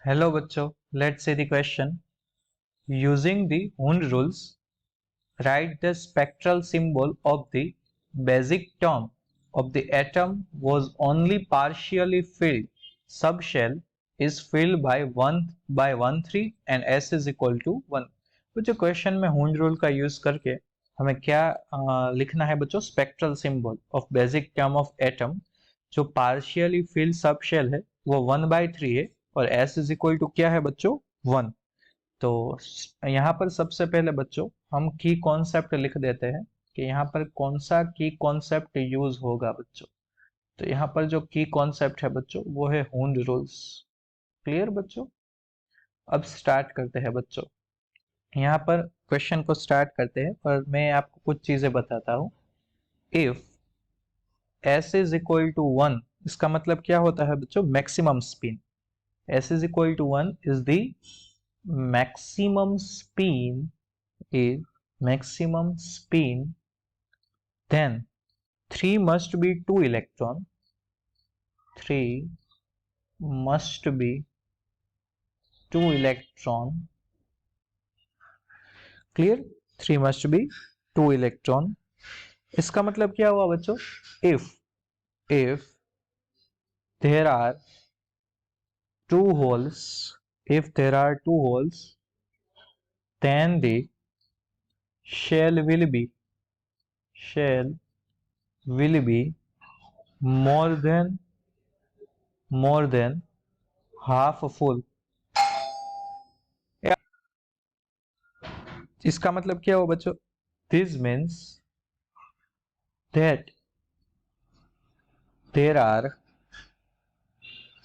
Hello बच्चों, let's see the question. Using the Hund rules, write the spectral symbol of the basic term of the atom was only partially filled. Subshell is filled by 1/3 and S is equal to 1. बच्चों question में Hund rule का use करके हमें क्या लिखना है बच्चों? Spectral symbol of basic term of atom जो पार्शियली फिल्ड सबशेल है वो 1/3 है और S इज इक्वल टू क्या है बच्चों? 1. तो यहाँ पर सबसे पहले बच्चों हम की कॉन्सेप्ट लिख देते हैं कि यहाँ पर कौन सा की कॉन्सेप्ट यूज होगा बच्चों. तो यहाँ पर जो की कॉन्सेप्ट है बच्चों वो है हुंड रूल्स. क्लियर बच्चों? अब स्टार्ट करते हैं बच्चों. यहाँ पर क्वेश्चन को स्टार्ट करते हैं और मैं आपको कुछ चीजें बताता हूँ. If S is equal to 1, इसका मतलब क्या होता है बच्चों? Maximum spin. S is equal to 1 is the maximum spin then 3 must be 2 electron. 3 must be 2 electron. Clear? 3 must be 2 electron. इसका मतलब क्या हुआ बच्चों? if there are two holes, then the shell will be more than half full. इसका मतलब क्या हुआ बच्चों? This means that there are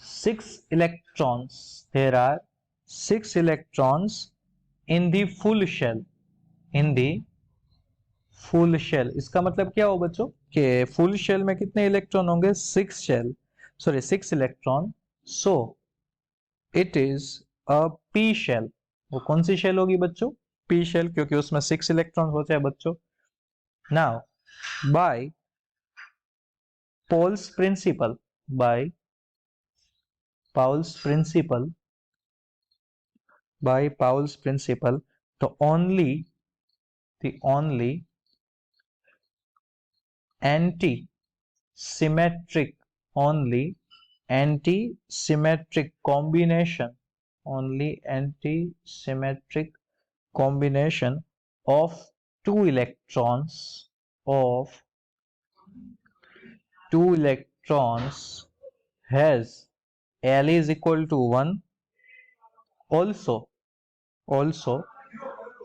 6 electrons. There are 6 electrons in the full shell. इसका मतलब क्या हो बच्चों कि फुल शेल में कितने इलेक्ट्रॉन होंगे? 6 electron. So it is a P shell. वो कौन सी शेल होगी बच्चों? पी शेल, क्योंकि उसमें 6 इलेक्ट्रॉन होते हैं बच्चों. Now by Pauli's principle, the only anti-symmetric combination of two electrons has L is equal to 1. Also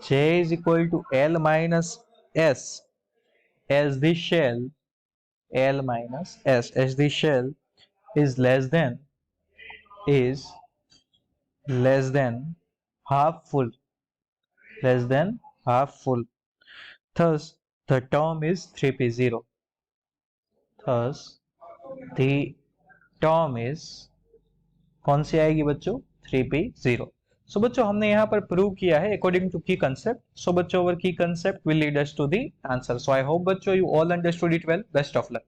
J is equal to L minus S as the shell is less than half full. Thus the term is 3p0. The term is कौन सी आएगी बच्चों? 3p0. सो बच्चों हमने यहाँ पर prove किया है according to की कंसेप्ट. सो बच्चों, our key concept will lead us to the answer. So I hope बच्चों you all understood it well. Best of luck.